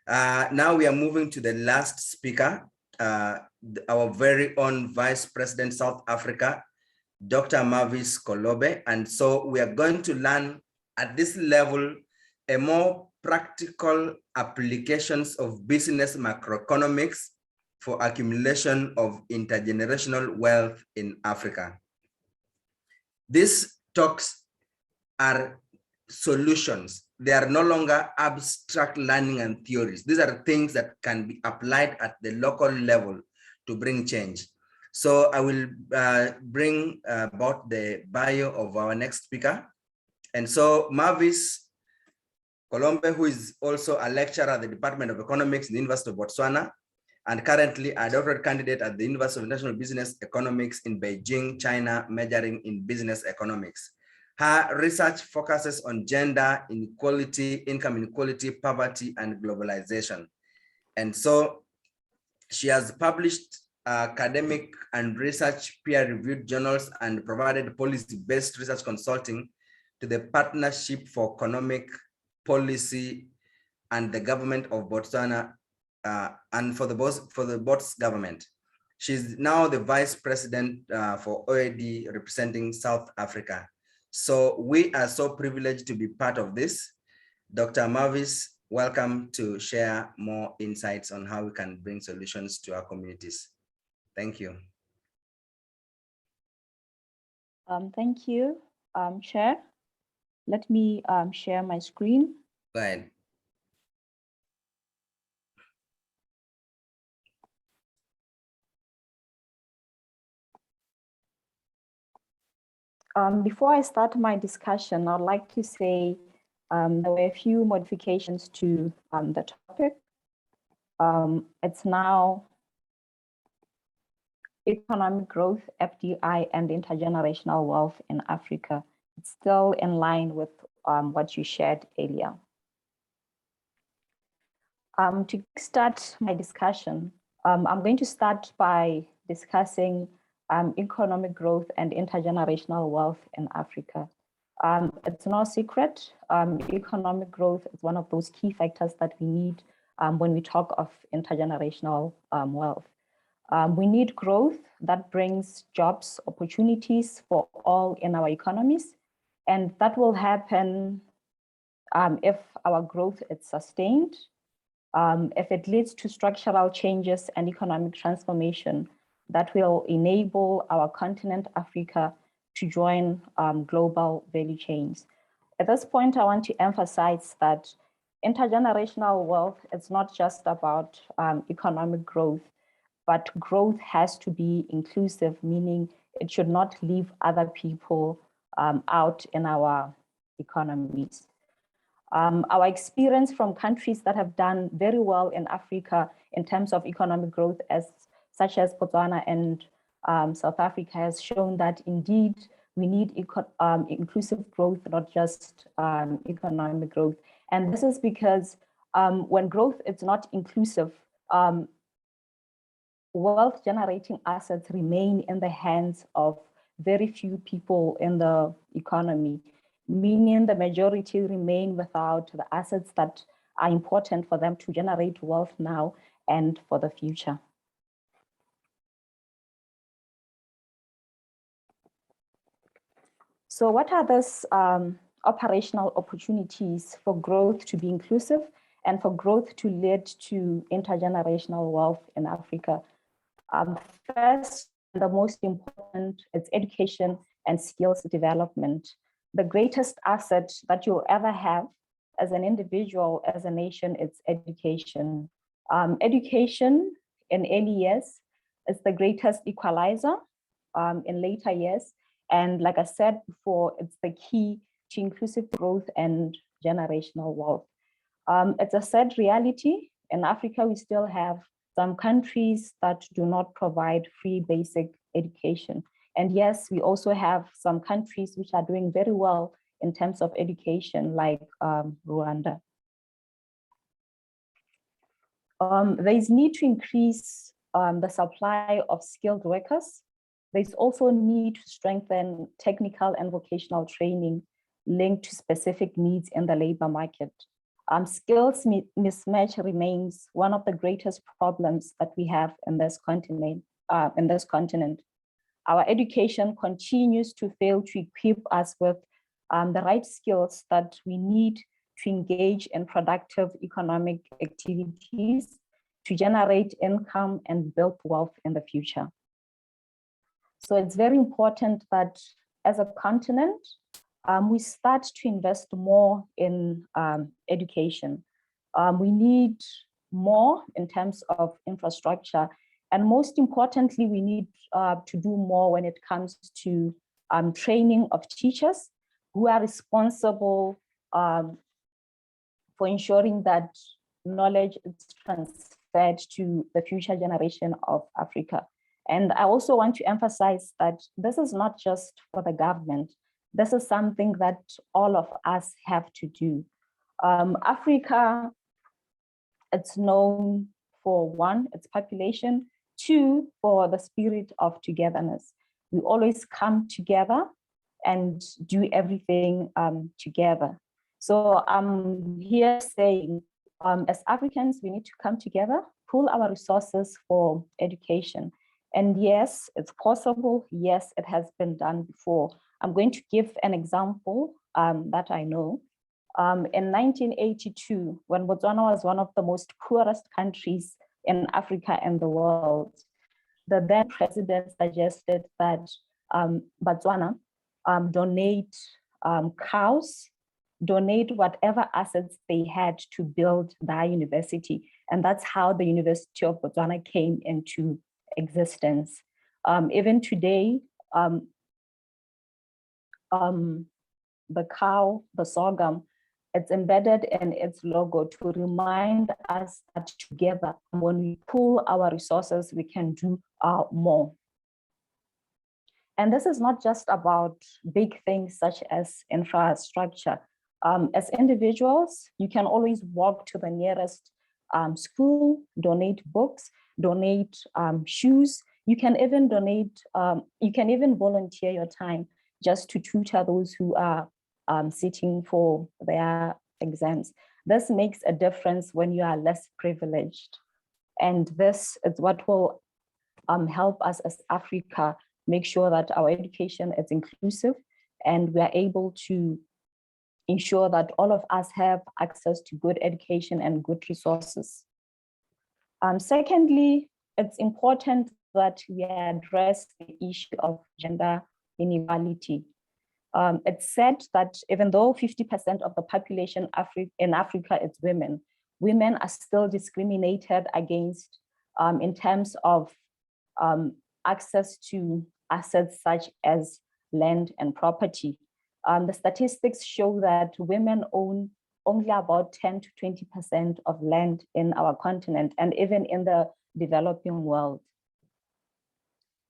Now we are moving to the last speaker, our very own Vice President South Africa, Dr. Mavis Kolobe. And so we are going to learn at this level a more practical applications of business macroeconomics for accumulation of intergenerational wealth in Africa. These talks are solutions. They are no longer abstract learning and theories. These are things that can be applied at the local level to bring change. So I will bring about the bio of our next speaker. And so Mavis Kolombe, who is also a lecturer at the Department of Economics in the University of Botswana, and currently a doctorate candidate at the University of International Business Economics in Beijing, China, majoring in business economics. Her research focuses on gender inequality, income inequality, poverty, and globalization. And so she has published academic and research peer-reviewed journals and provided policy-based research consulting to the Partnership for Economic Policy and the government of Botswana and for the Bots government. She's now the Vice President for OAD representing South Africa. So we are so privileged to be part of this. Dr. Mavis, welcome to share more insights on how we can bring solutions to our communities. Thank you. Thank you, Chair. Let me share my screen. Go ahead. Before I start my discussion, I'd like to say there were a few modifications to the topic. It's now economic growth, FDI, and intergenerational wealth in Africa. It's still in line with what you shared earlier. To start my discussion, I'm going to start by discussing economic growth and intergenerational wealth in Africa. It's no secret, economic growth is one of those key factors that we need when we talk of intergenerational wealth. We need growth that brings jobs, opportunities for all in our economies, and that will happen if our growth is sustained, if it leads to structural changes and economic transformation that will enable our continent, Africa, to join global value chains. At this point, I want to emphasize that intergenerational wealth is not just about economic growth, but growth has to be inclusive, meaning it should not leave other people out in our economies. Our experience from countries that have done very well in Africa in terms of economic growth, such as Botswana and South Africa, has shown that indeed we need inclusive growth, not just economic growth. And this is because when growth is not inclusive, wealth generating assets remain in the hands of very few people in the economy, meaning the majority remain without the assets that are important for them to generate wealth now and for the future. So what are those operational opportunities for growth to be inclusive and for growth to lead to intergenerational wealth in Africa? First, the most important is education and skills development. The greatest asset that you'll ever have as an individual, as a nation, is education. Education in early years is the greatest equalizer in later years. And like I said before, it's the key to inclusive growth and generational wealth. It's a sad reality. In Africa, we still have some countries that do not provide free basic education. And yes, we also have some countries which are doing very well in terms of education, like Rwanda. There's need to increase the supply of skilled workers. There's also need to strengthen technical and vocational training linked to specific needs in the labor market. Skills mismatch remains one of the greatest problems that we have in this continent. Our education continues to fail to equip us with the right skills that we need to engage in productive economic activities, to generate income and build wealth in the future. So it's very important that as a continent, we start to invest more in education. We need more in terms of infrastructure. And most importantly, we need to do more when it comes to training of teachers who are responsible for ensuring that knowledge is transferred to the future generation of Africa. And I also want to emphasize that this is not just for the government. This is something that all of us have to do. Africa, it's known for one, its population, two, for the spirit of togetherness. We always come together and do everything together. So I'm here saying, as Africans, we need to come together, pool our resources for education. And yes, it's possible. Yes, it has been done before. I'm going to give an example that I know. In 1982, when Botswana was one of the most poorest countries in Africa and the world, the then president suggested that Botswana donate cows, donate whatever assets they had to build their university. And that's how the University of Botswana came into existence. Even today, the cow, the sorghum, it's embedded in its logo to remind us that together, when we pool our resources, we can do more. And this is not just about big things such as infrastructure. As individuals, you can always walk to the nearest school, donate books, donate shoes. You can even donate, you can even volunteer your time just to tutor those who are sitting for their exams. This makes a difference when you are less privileged. And this is what will help us as Africa make sure that our education is inclusive and we are able to ensure that all of us have access to good education and good resources. Secondly, it's important that we address the issue of gender inequality. It's said that even though 50% of the population in Africa is women, women are still discriminated against in terms of access to assets such as land and property. The statistics show that women own only about 10 to 20% of land in our continent and even in the developing world.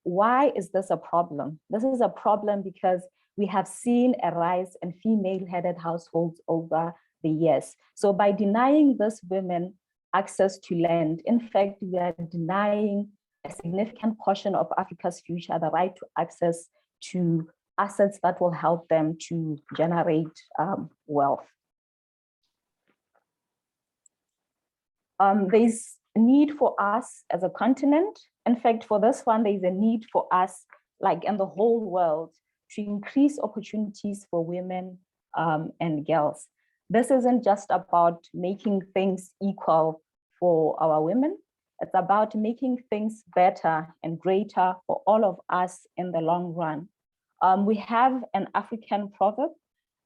Why is this a problem? This is a problem because we have seen a rise in female-headed households over the years. So by denying these women access to land, in fact, we are denying a significant portion of Africa's future the right to access to assets that will help them to generate wealth. There's a need for us as a continent. In fact, for this one, there's a need for us, like in the whole world, to increase opportunities for women and girls. This isn't just about making things equal for our women. It's about making things better and greater for all of us in the long run. We have an African proverb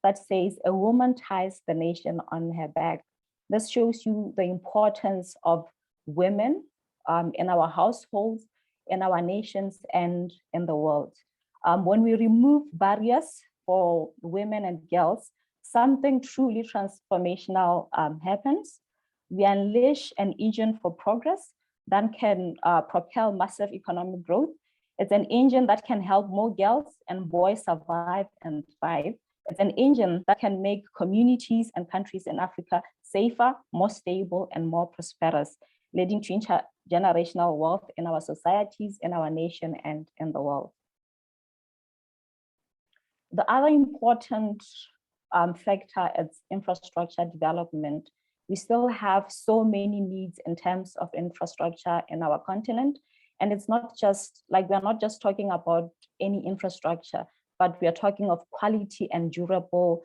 that says, a woman ties the nation on her back. This shows you the importance of women in our households, in our nations, and in the world. When we remove barriers for women and girls, something truly transformational happens. We unleash an engine for progress that can propel massive economic growth. It's an engine that can help more girls and boys survive and thrive. It's an engine that can make communities and countries in Africa safer, more stable, and more prosperous, leading to intergenerational wealth in our societies, in our nation, and in the world. The other important factor is infrastructure development. we still have so many needs in terms of infrastructure in our continent. And it's not just like, we're not just talking about any infrastructure, but we are talking of quality and durable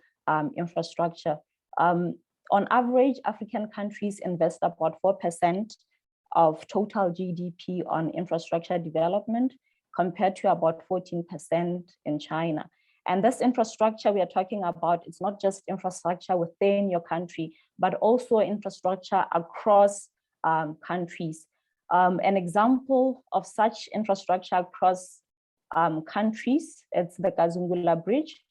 infrastructure. On average, African countries invest about 4% of total GDP on infrastructure development, compared to about 14% in China. And this infrastructure we are talking about, it's not just infrastructure within your country, but also infrastructure across countries. An example of such infrastructure across countries, it's the Kazungula Bridge,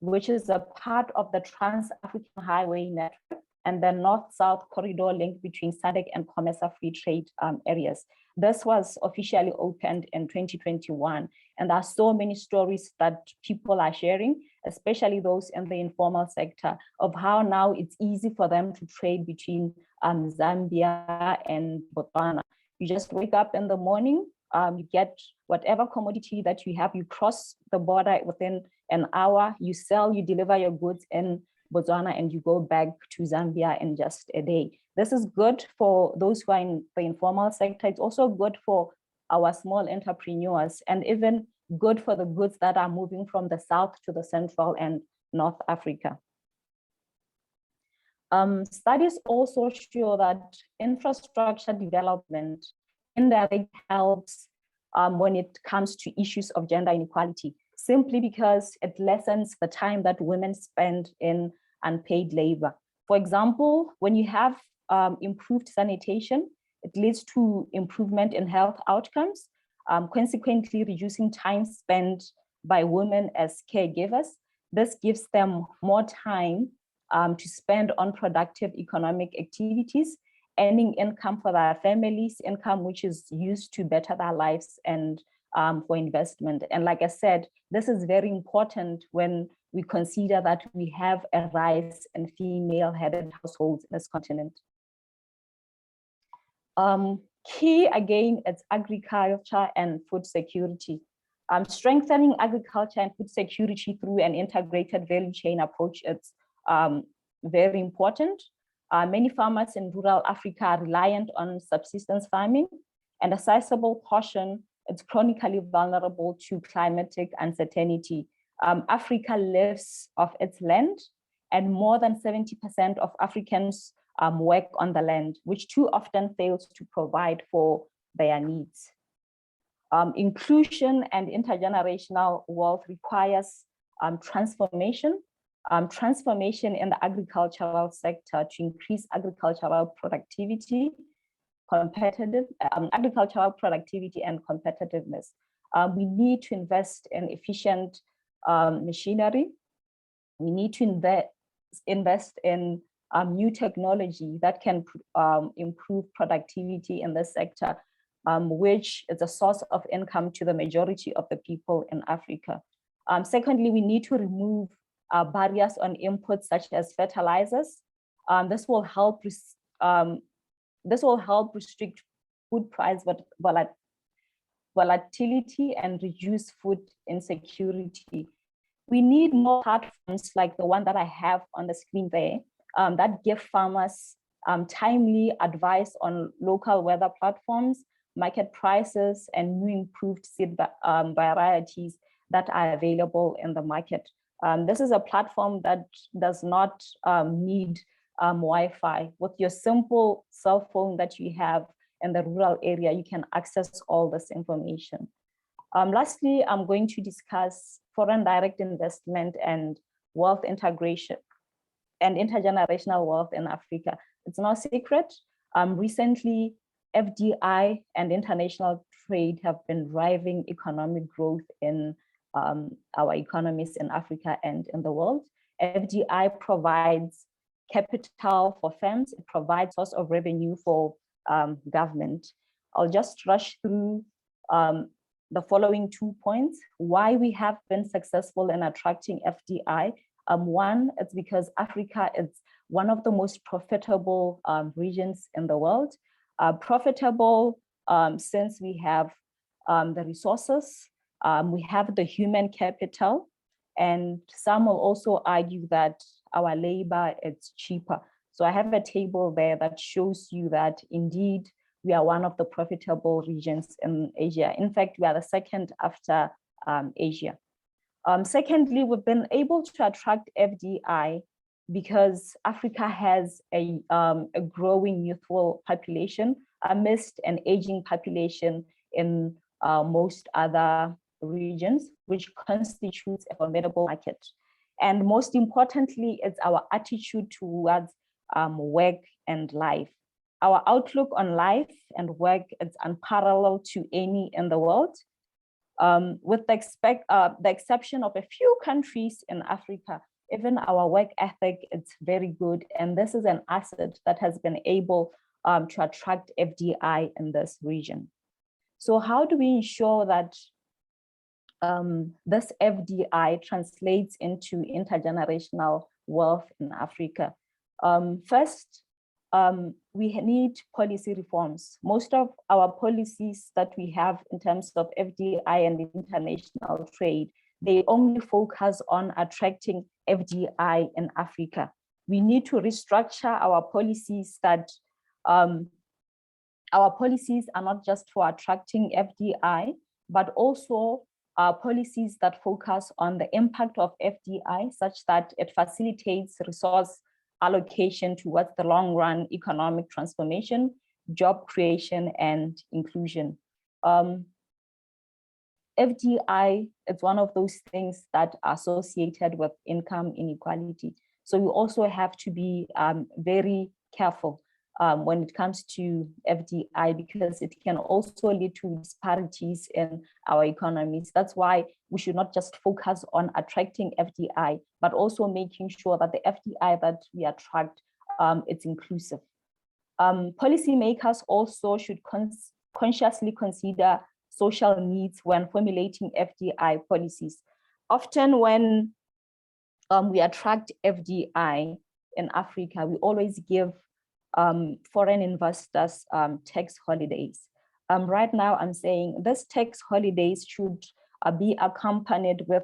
which is a part of the Trans-African Highway Network and the North-South corridor link between SADC and COMESA free trade areas. This was officially opened in 2021, and there are so many stories that people are sharing, especially those in the informal sector, of how now it's easy for them to trade between Zambia and Botswana. You just wake up in the morning, you get whatever commodity that you have, you cross the border within an hour, you sell, you deliver your goods in Botswana, and you go back to Zambia in just a day. This is good for those who are in the informal sector. It's also good for our small entrepreneurs, and even good for the goods that are moving from the South to the Central and North Africa. Studies also show that infrastructure development indirectly helps when it comes to issues of gender inequality, simply because it lessens the time that women spend in unpaid labor. For example, when you have improved sanitation, it leads to improvement in health outcomes, consequently reducing time spent by women as caregivers. This gives them more time to spend on productive economic activities, earning income for their families, income which is used to better their lives and for investment. And like I said, this is very important when we consider that we have a rise in female-headed households in this continent. Key, again, it's agriculture and food security. Strengthening agriculture and food security through an integrated value chain approach is very important. Many farmers in rural Africa are reliant on subsistence farming, and a sizable portion is chronically vulnerable to climatic uncertainty. Africa lives off its land, and more than 70% of Africans work on the land, which too often fails to provide for their needs. Inclusion and intergenerational wealth requires transformation in the agricultural sector to increase agricultural productivity, agricultural productivity and competitiveness. We need to invest in efficient machinery. We need to invest in new technology that can improve productivity in this sector, which is a source of income to the majority of the people in Africa. Secondly, we need to remove barriers on inputs such as fertilizers. This will help restrict food price volatility and reduce food insecurity. We need more platforms like the one that I have on the screen there that give farmers timely advice on local weather platforms, market prices, and new improved seed varieties that are available in the market. This is a platform that does not need Wi-Fi. With your simple cell phone that you have in the rural area, you can access all this information. Lastly, I'm going to discuss foreign direct investment and wealth integration and intergenerational wealth in Africa. It's no secret. Recently, FDI and international trade have been driving economic growth in our economies in Africa and in the world. FDI provides capital for firms, it provides source of revenue for government. I'll just rush through the following 2 points. Why we have been successful in attracting FDI. One, it's because Africa is one of the most profitable regions in the world. Profitable since we have the resources, we have the human capital, and some will also argue that our labor is cheaper. So I have a table there that shows you that indeed we are one of the profitable regions in Asia. In fact, we are the second after Asia. Secondly, we've been able to attract FDI because Africa has a growing youthful population amidst an aging population in most other regions, which constitutes a formidable market. And most importantly, it's our attitude towards work and life. Our outlook on life and work is unparalleled to any in the world. With the exception of a few countries in Africa, even our work ethic is very good. And this is an asset that has been able to attract FDI in this region. So how do we ensure that this FDI translates into intergenerational wealth in Africa? First, we need policy reforms. Most of our policies that we have in terms of FDI and international trade, they only focus on attracting FDI in Africa. We need to restructure our policies that our policies are not just for attracting FDI, but also policies that focus on the impact of FDI such that it facilitates resource allocation towards the long run economic transformation, job creation, and inclusion. FDI is one of those things that are associated with income inequality. So we also have to be very careful when it comes to FDI, because it can also lead to disparities in our economies. That's why we should not just focus on attracting FDI, but also making sure that the FDI that we attract, it's inclusive. Policymakers also should consciously consider social needs when formulating FDI policies. Often when we attract FDI in Africa, we always give foreign investors tax holidays. Right now, I'm saying this tax holidays should be accompanied with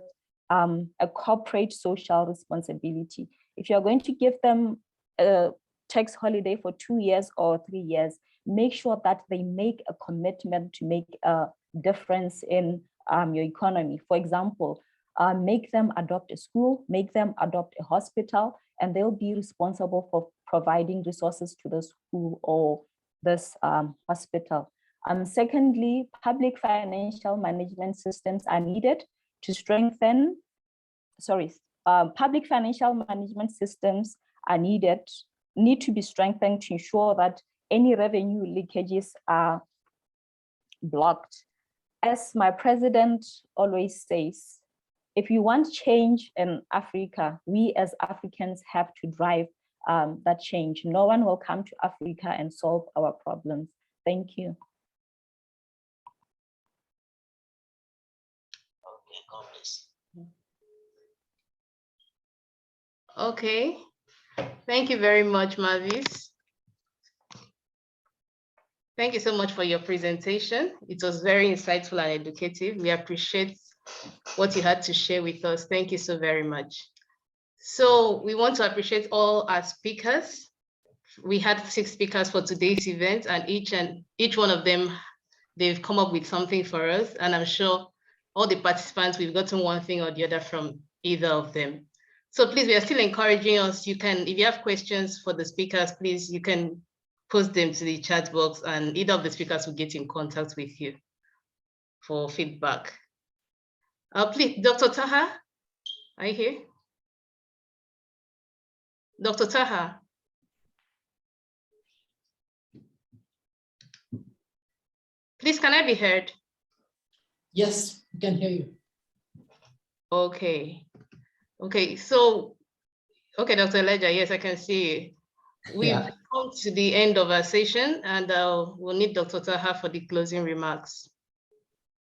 a corporate social responsibility. If you're going to give them a tax holiday for 2 years or 3 years, make sure that they make a commitment to make a difference in your economy. For example, make them adopt a school, make them adopt a hospital, and they'll be responsible for providing resources to the school or this hospital. Secondly, public financial management systems are needed to strengthen, public financial management systems are need to be strengthened to ensure that any revenue leakages are blocked. As my president always says, if you want change in Africa, we as Africans have to drive that change. No one will come to Africa and solve our problems. Thank you. Okay, thank you very much, Mavis. Thank you so much for your presentation. It was very insightful and educative. We appreciate what you had to share with us. Thank you so very much. So we want to appreciate all our speakers. We had 6 speakers for today's event, and each one of them, they've come up with something for us. And I'm sure all the participants, we've gotten one thing or the other from either of them. So please, we are still encouraging us. You can, if you have questions for the speakers, please, you can post them to the chat box, and either of the speakers will get in contact with you for feedback. Please, Dr. Taha, are you here? Dr. Taha. Please, can I be heard? Yes, we can hear you. Okay. Okay, so, okay, Dr. Ledger, yes, I can see you. We've come to the end of our session, and we'll need Dr. Taha for the closing remarks.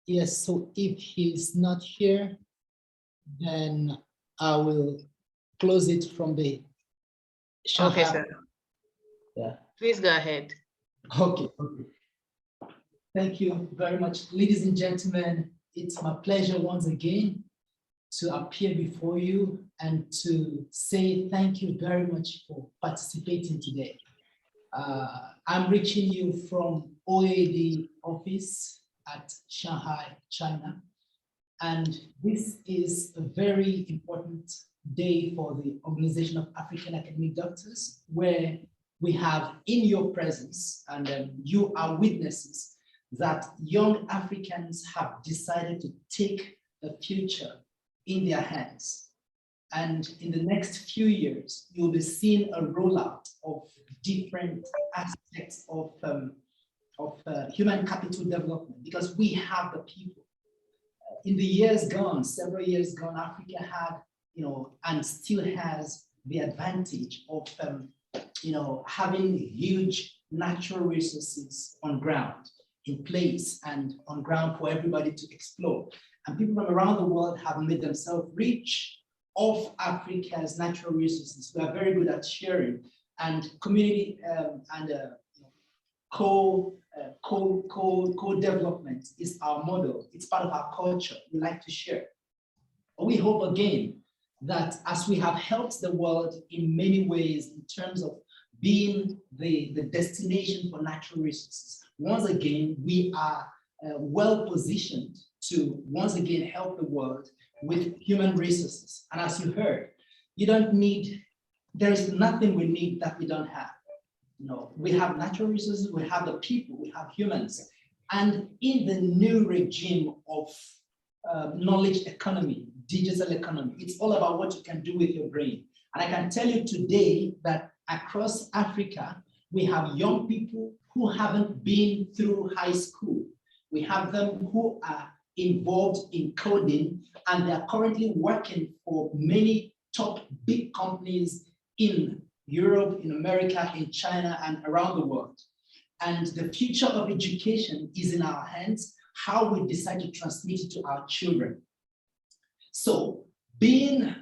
Yes, so if he's not here, then I will close it from the Shahab. Okay, sir. Yeah. Please go ahead. Okay. Thank you very much. Ladies and gentlemen, it's my pleasure once again to appear before you and to say thank you very much for participating today. I'm reaching you from OAD office at Shanghai, China. And this is a very important day for the Organization of African Academic Doctors, where we have in your presence, and you are witnesses, that young Africans have decided to take the future in their hands. And in the next few years, you'll be seeing a rollout of different aspects of human capital development, because we have the people. In the years gone, several years gone, Africa had, and still has the advantage of, having huge natural resources on ground, in place and on ground for everybody to explore. And people from around the world have made themselves rich of Africa's natural resources. We are very good at sharing, and community and co-development is our model. It's part of our culture. We like to share. We hope again that as we have helped the world in many ways in terms of being the destination for natural resources, once again, we are well positioned to once again help the world with human resources. And as you heard, there is nothing we need that we don't have. We have natural resources, we have the people, we have humans. And in the new regime of knowledge economy, digital economy, it's all about what you can do with your brain. And I can tell you today that across Africa, we have young people who haven't been through high school. We have them who are involved in coding, and they are currently working for many top big companies in Europe, in America, in China, and around the world. And the future of education is in our hands, how we decide to transmit it to our children. So being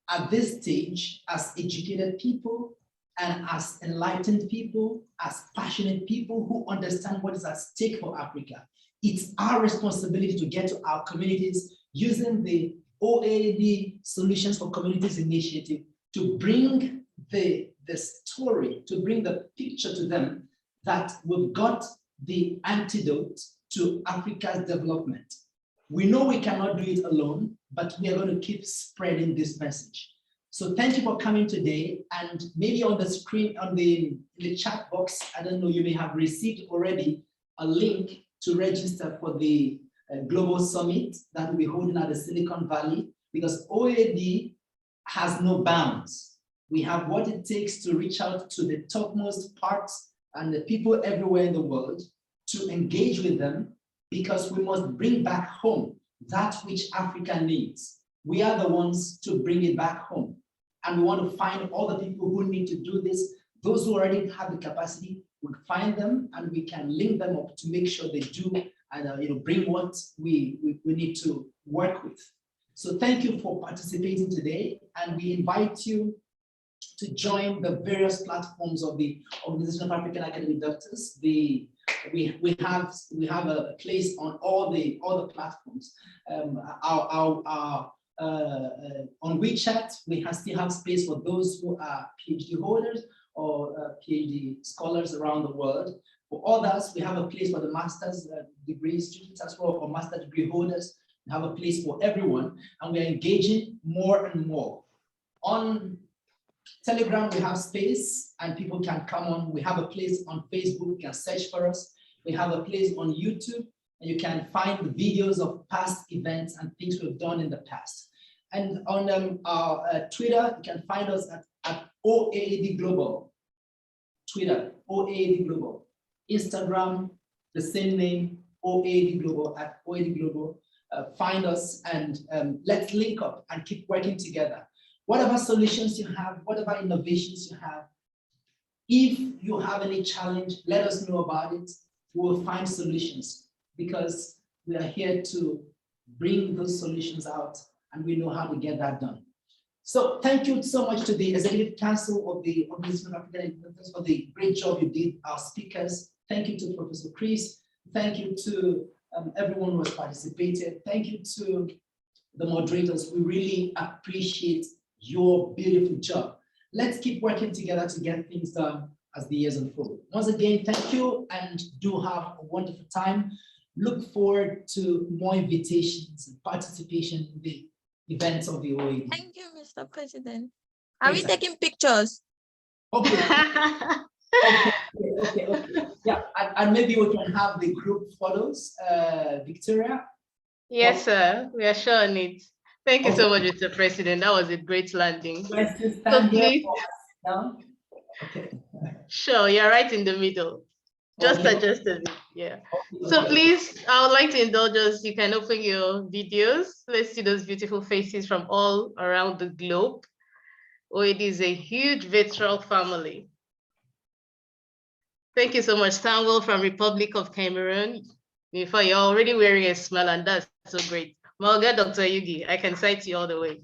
at this stage as educated people and as enlightened people, as passionate people who understand what is at stake for Africa, it's our responsibility to get to our communities using the OAD Solutions for Communities initiative to bring the story, to bring the picture to them that we've got the antidote to Africa's development. We know we cannot do it alone, but we are going to keep spreading this message. So thank you for coming today. And maybe on the screen, in the chat box, I don't know, you may have received already a link to register for the Global Summit that will be holding at the Silicon Valley, because OAD has no bounds. We have what it takes to reach out to the topmost parts and the people everywhere in the world to engage with them, because we must bring back home that which Africa needs. We are the ones to bring it back home. And we want to find all the people who need to do this. Those who already have the capacity, we find them and we can link them up to make sure they do and bring what we need to work with. So thank you for participating today, and we invite you to join the various platforms of the Organization of African Academic Doctors. We have a place on all the platforms. On WeChat, we still have space for those who are PhD holders or PhD scholars around the world. For others, we have a place for the master's degree students as well, or master degree holders. We have a place for everyone, and we're engaging more and more. On Telegram, we have space and people can come on. We have a place on Facebook, you can search for us. We have a place on YouTube, and you can find the videos of past events and things we've done in the past. And on our Twitter, you can find us at OAD Global. Twitter, OAD Global. Instagram, the same name, OAD Global, at OAD Global. Find us and let's link up and keep working together. Whatever solutions you have, whatever innovations you have, if you have any challenge, let us know about it. We'll find solutions, because we are here to bring those solutions out, and we know how to get that done. So thank you so much to the Executive Council of the Organization of African Doctors for the great job you did, our speakers. Thank you to Professor Chris. Thank you to everyone who has participated. Thank you to the moderators. We really appreciate your beautiful job. Let's keep working together to get things done as the years unfold. Once again, thank you and do have a wonderful time. Look forward to more invitations and participation in the events of the OAD. Thank you, Mr. President. Are we Exactly. taking pictures? Okay. Okay. Yeah, and maybe we can have the group photos, Victoria. Yes, sir. We are sure on it. Thank you so much, Mr. President. That was a great landing. Let's just So stand here please, down. Okay. sure, you're right in the middle. Just Okay. adjust a bit, yeah. So please, I would like to indulge us. You can open your videos. Let's see those beautiful faces from all around the globe. Oh, it is a huge virtual family. Thank you so much, Samuel from Republic of Cameroon. Before you're already wearing a smile, and that's so great. Malga, Dr. Yugi, I can cite you all the way.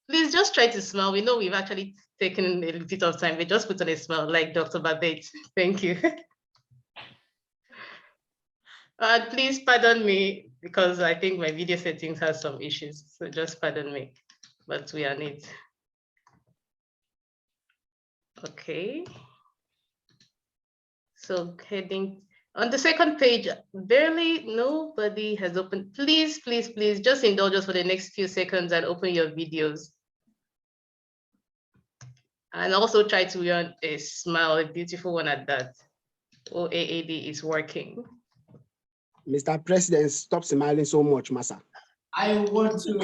Please just try to smile. We know we've actually taken a bit of time, but just put on a smile like Dr. Babette. Thank you. Please pardon me because I think my video settings has some issues. So just pardon me, but we are on it. Okay. So heading on the second page, barely nobody has opened. Please, please, please just indulge us for the next few seconds and open your videos. And also try to wear a smile, a beautiful one at that. OAAD is working. Mr. President, stop smiling so much, Massa. I want to.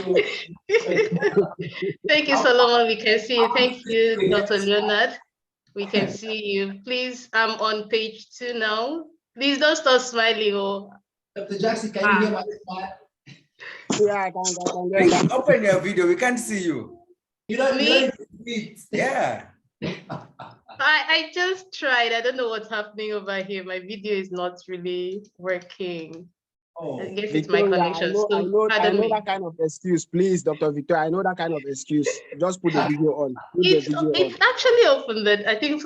Thank you, Solomon. We can see you. Thank you, Dr. Leonard. We can see you. Please, I'm on page 2 now. Please don't stop smiling. Oh. Dr. Jackson, can you hear my smile? Yeah, I can Please open your video. We can't see you. You don't see it. Yeah. I just tried. I don't know what's happening over here. My video is not really working. Oh, I guess it's my connection. I know me. that kind of excuse, please, Dr. Victoria. I know that kind of excuse. Just put the video on. Put the video on. It's actually opened. I think